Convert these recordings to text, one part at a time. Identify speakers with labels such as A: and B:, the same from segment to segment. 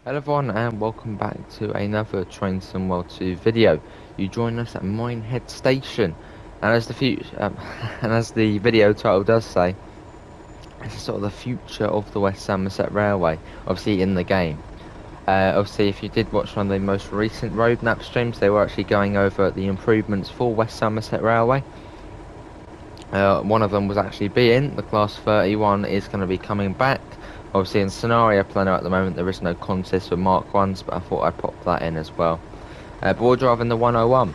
A: Hello everyone and welcome back to another Train Sim World 2 video. You join us at Minehead Station, and as the future and as the video title does say, it's sort of the future of the West Somerset Railway, obviously in the game. Obviously if you did watch one of the most recent roadmap streams, they were actually going over the improvements for West Somerset Railway. One of them was actually being the Class 31 is going to be coming back. Obviously in Scenario Planner at the moment there is no contest for Mark 1s, but I thought I'd pop that in as well. But we're driving the 101,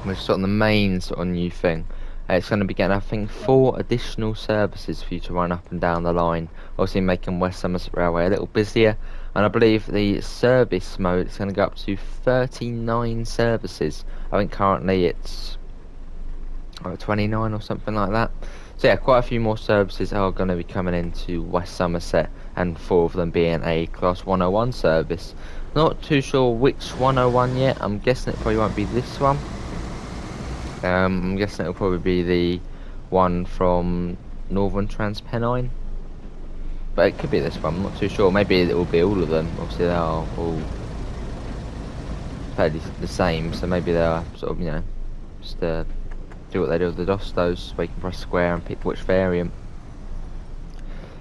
A: which is sort of the main sort of new thing. It's going to be getting, I think, 4 additional services for you to run up and down the line, obviously making West Somerset Railway a little busier. And I believe the service mode is going to go up to 39 services. I think currently it's 29 or something like that. So yeah, quite a few more services are going to be coming into West Somerset, and 4 of them being a Class 101 service. Not too sure which 101 yet. I'm guessing it probably won't be this one. I'm guessing it'll probably be the one from Northern Transpennine. But it could be this one, I'm not too sure. Maybe it will be all of them. Obviously they are all fairly the same, so maybe they are sort of, just do what they do with the Dostos, where you can press square and pick which variant.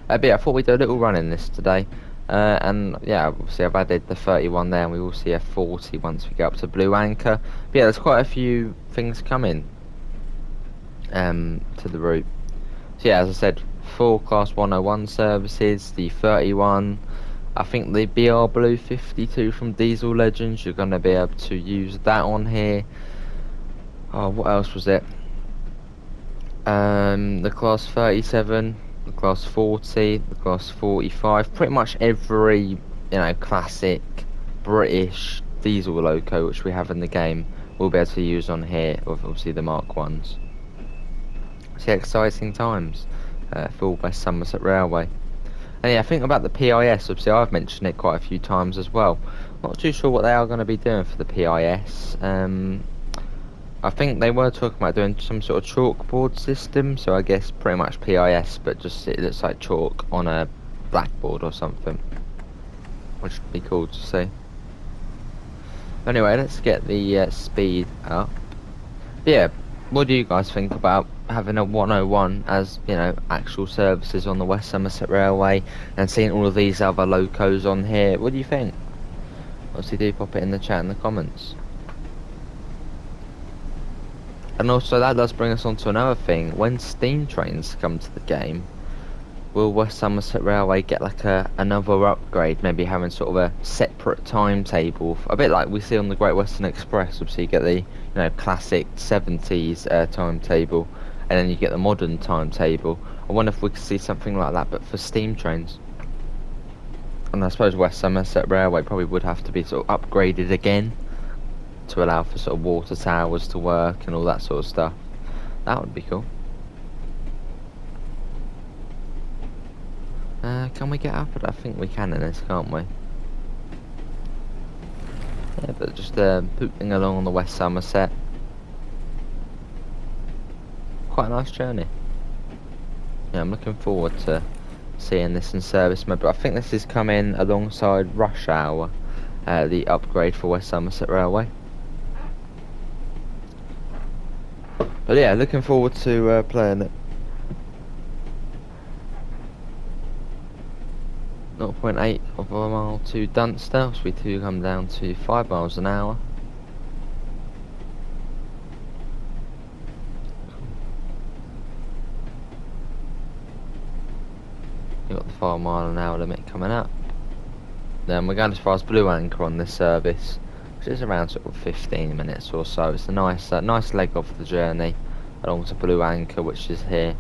A: But yeah, I thought we'd do a little run in this today. And yeah, obviously I've added the 31 there, and we will see a 40 once we get up to Blue Anchor. But yeah, there's quite a few things coming to the route. So yeah, as I said, 4 Class 101 services, the 31, I think the BR Blue 52 from Diesel Legends, you're going to be able to use that on here. Oh, what else was it? The Class 37, the Class 40, the Class 45, pretty much every, classic British diesel loco which we have in the game, we'll be able to use on here with obviously the Mark 1s. So exciting times for West Somerset Railway. And yeah, I think about the PIS, obviously I've mentioned it quite a few times as well. Not too sure what they are going to be doing for the PIS. I think they were talking about doing some sort of chalkboard system, so I guess pretty much PIS, but just it looks like chalk on a blackboard or something, which would be cool to see. Anyway, let's get the speed up. But yeah, what do you guys think about having a 101 as, actual services on the West Somerset Railway, and seeing all of these other locos on here? What do you think? Obviously do pop it in the chat in the comments. And also that does bring us on to another thing. When steam trains come to the game, will West Somerset Railway get like another upgrade, maybe having sort of a separate timetable, a bit like we see on the Great Western Express? Obviously you get the classic 70s timetable, and then you get the modern timetable. I wonder if we could see something like that, but for steam trains. And I suppose West Somerset Railway probably would have to be sort of upgraded again to allow for sort of water towers to work and all that sort of stuff. That would be cool. Can we get up? I think we can in this, can't we? Yeah, but just pooping along on the West Somerset. Quite a nice journey. Yeah, I'm looking forward to seeing this in service mode, but I think this is coming alongside Rush Hour, the upgrade for West Somerset Railway. But yeah, looking forward to playing it. 0.8 of a mile to Dunster, so we do come down to 5 miles an hour. You've got the 5 mile an hour limit coming up. Then we're going as far as Blue Anchor on this service, which is around sort of 15 minutes or so. It's a nice leg off the journey along to Blue Anchor, which is here.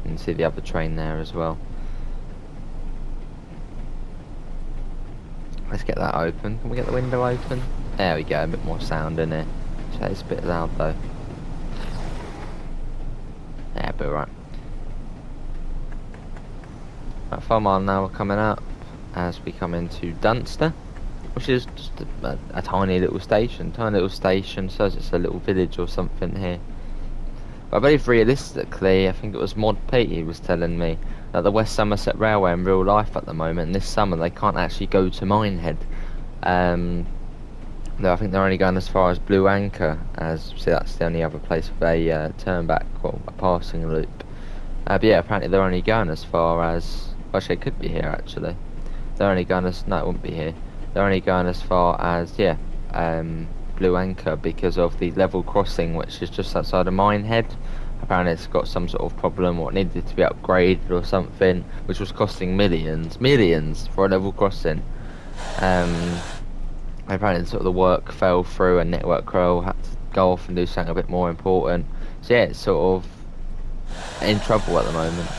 A: You can see the other train there as well. Let's get that open. Can we get the window open? There we go, a bit more sound in it. It's a bit loud though. Yeah, but right. About 5 mile an hour coming up as we come into Dunster, which is just a tiny little station. So it's a little village or something here. But I believe realistically, I think it was Mod Pete he was telling me, at the West Somerset Railway in real life at the moment. This summer they can't actually go to Minehead. No, I think they're only going as far as Blue Anchor, as see that's the only other place with a turn back, or a passing loop. But yeah, apparently they're only going as far as, actually it could be here actually. They're only going as, no it wouldn't be here. They're only going as far as, yeah, Blue Anchor because of the level crossing which is just outside of Minehead. Apparently it's got some sort of problem or it needed to be upgraded or something, which was costing millions for a level crossing. Apparently sort of the work fell through and Network Rail had to go off and do something a bit more important. So yeah, it's sort of in trouble at the moment.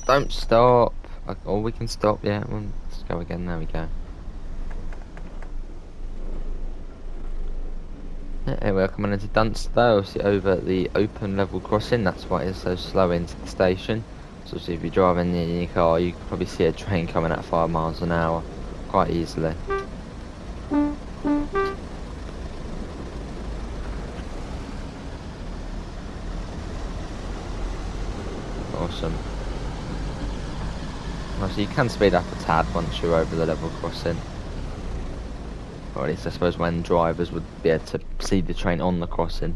A: Don't stop. Or we can stop, yeah. Let's go again, there we go. Yeah, we're coming into Dunster, obviously over the open level crossing, that's why it's so slow into the station. So if you're driving in your car, you can probably see a train coming at 5 miles an hour quite easily. Awesome. So you can speed up a tad once you're over the level crossing. Or at least I suppose when drivers would be able to see the train on the crossing.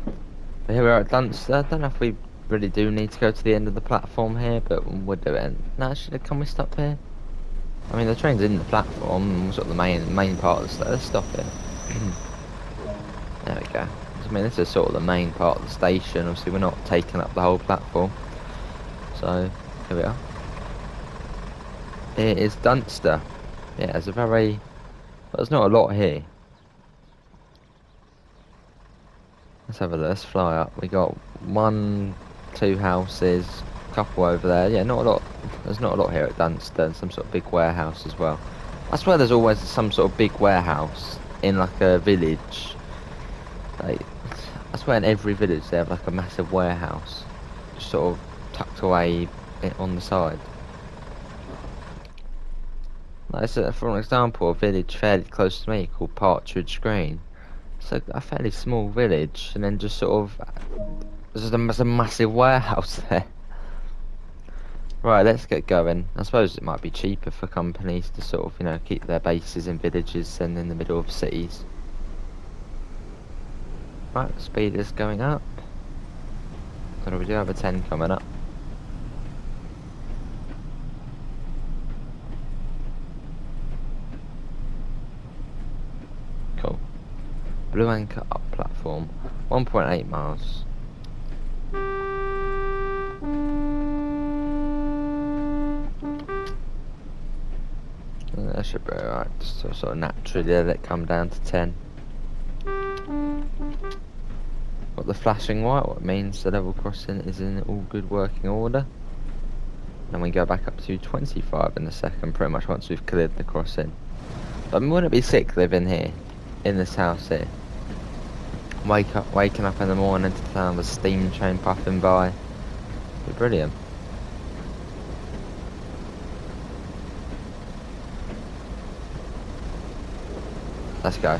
A: But here we are at Dunster. I don't know if we really do need to go to the end of the platform here, but we'll do it. No, actually, can we stop here? I mean, the train's in the platform, sort of the main part of the let's stop it. There we go. I mean, this is sort of the main part of the station. Obviously, we're not taking up the whole platform. So, here we are. It is Dunster. Yeah, it's a very... There's not a lot here. Let's have a look. Let's fly up. We got 1, 2 houses, a couple over there. Yeah, not a lot. There's not a lot here at Dunster. And some sort of big warehouse as well. I swear there's always some sort of big warehouse in like a village. Like, I swear in every village they have like a massive warehouse, just sort of tucked away on the side. Like, for an example, a village fairly close to me called Partridge Green. It's like a fairly small village, and then just sort of there's a massive warehouse there. Right, let's get going. I suppose it might be cheaper for companies to sort of, you know, keep their bases in villages than in the middle of cities. Right, speed is going up. So we do have a 10 coming up. Cool. Blue Anchor up platform. 1.8 miles. That should be alright. Just sort of naturally let it come down to 10. Got the flashing white, what it means the level crossing is in all good working order. And we go back up to 25 in a second, pretty much once we've cleared the crossing. But I mean, wouldn't it be sick living here, in this house here? Waking up in the morning to sound the steam train puffing by. It'd be brilliant. Let's go.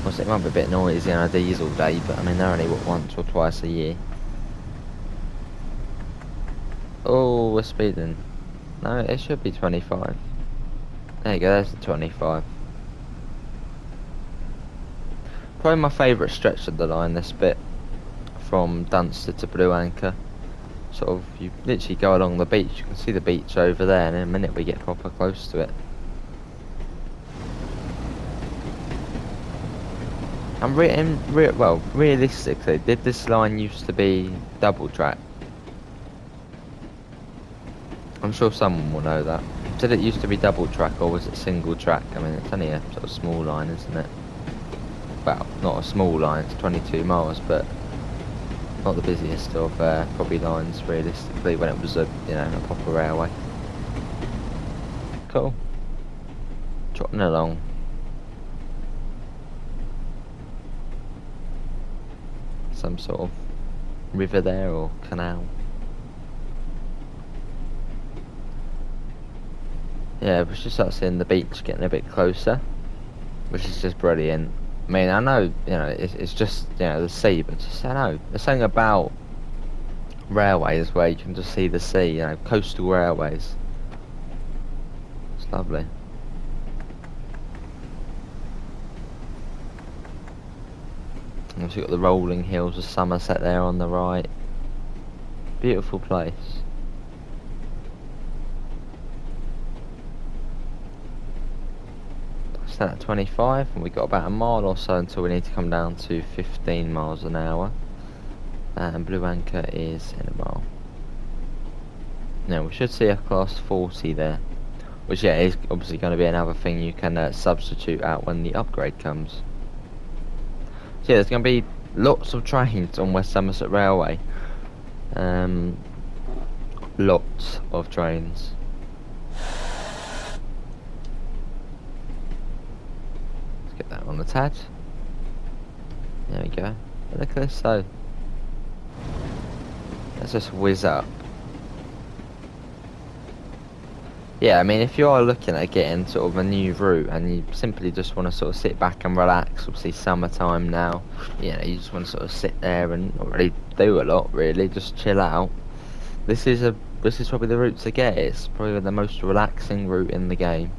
A: Well, it might be a bit noisy on a diesel day, but I mean they're only once or twice a year. Oh, we're speeding. No, it should be 25. There you go, there's the 25. Probably my favourite stretch of the line, this bit. From Dunster to Blue Anchor. Sort of, you literally go along the beach, you can see the beach over there, and in a minute we get proper close to it. And well, realistically, did this line used to be double track? I'm sure someone will know that. Did it used to be double track or was it single track? I mean, it's only a sort of small line, isn't it? Well, not a small line, it's 22 miles, but not the busiest of probably lines realistically when it was a, you know, a proper railway. Cool. Trotting along. Some sort of river there or canal. Yeah, we should start seeing the beach getting a bit closer, which is just brilliant. I mean, I know, it's just, the sea, but just, I know, there's something about railways where you can just see the sea, coastal railways. It's lovely. And obviously got the rolling hills of Somerset there on the right. Beautiful place. Stand at 25, and we got about a mile or so until we need to come down to 15 miles an hour. And Blue Anchor is in a mile. Now we should see a class 40 there, which is obviously going to be another thing you can substitute out when the upgrade comes. So there's going to be lots of trains on West Somerset Railway. Lots of trains. Let's get that on the tag. There we go. Look at this though. Let's just whiz up. Yeah, I mean, if you are looking at getting sort of a new route and you simply just want to sort of sit back and relax, obviously summertime now, you just want to sort of sit there and not really do a lot, really, just chill out. This is probably the route to get. It's probably the most relaxing route in the game.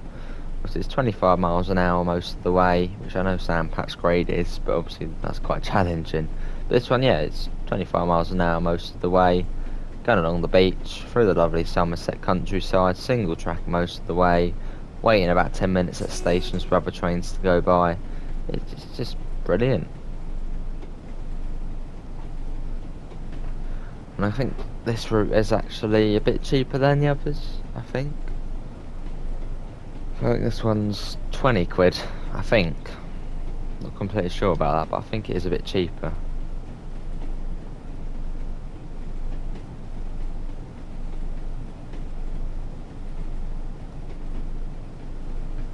A: Obviously, it's 25 miles an hour most of the way, which I know Sandpat's grade is, but obviously that's quite challenging. But this one, yeah, it's 25 miles an hour most of the way. Going along the beach, through the lovely Somerset countryside, single track most of the way, waiting about 10 minutes at stations for other trains to go by. It's just brilliant. And I think this route is actually a bit cheaper than the others, I think. I think this one's 20 quid, I think. Not completely sure about that, but I think it is a bit cheaper.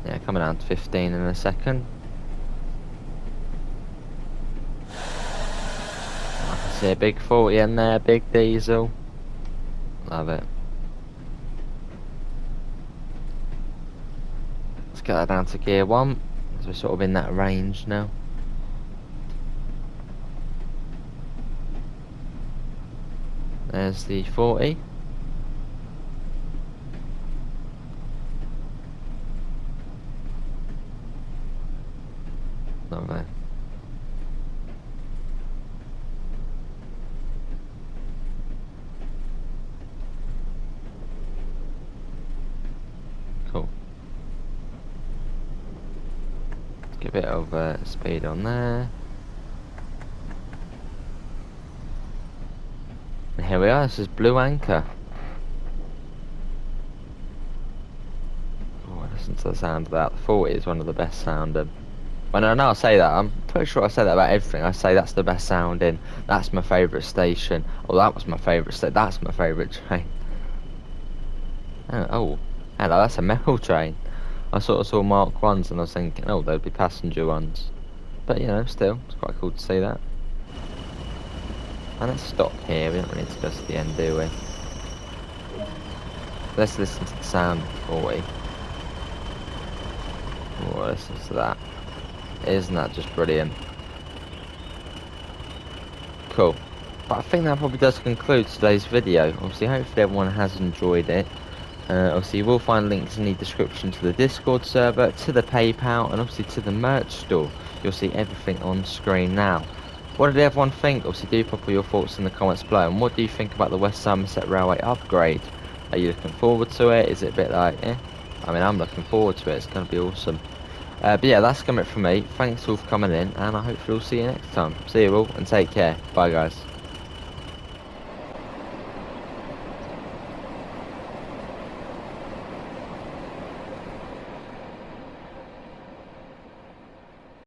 A: Yeah, coming down to 15 in a second. I can see a big 40 in there, big diesel. Love it. Let's get that down to gear 1, as we're sort of in that range now. There's the 40. Lovely. Cool. Let's get a bit of speed on there. And here we are, this is Blue Anchor. Oh, listen to the sound of that. The 40 is one of the best sounding. When I know I say that, I'm pretty sure I say that about everything. I say that's the best sounding, that's my favourite station, or that was my favourite station, that's my favourite train. Oh, hello, that's a metal train. I sort of saw Mark 1s and I was thinking, oh, they'd be passenger ones. But, still, it's quite cool to see that. And let's stop here, we don't really need to go to the end, do we? Let's listen to the sound before we... Oh, listen to that. Isn't that just brilliant? Cool. But I think that probably does conclude today's video. Obviously, hopefully everyone has enjoyed it. Obviously, you will find links in the description to the Discord server, to the PayPal, and obviously to the merch store. You'll see everything on screen now. What did everyone think? Obviously, do pop all your thoughts in the comments below. And what do you think about the West Somerset Railway upgrade? Are you looking forward to it? Is it a bit like, eh? I mean, I'm looking forward to it. It's going to be awesome. But yeah, that's going to be it from me. Thanks all for coming in, and I hope we'll see you next time. See you all, and take care. Bye, guys.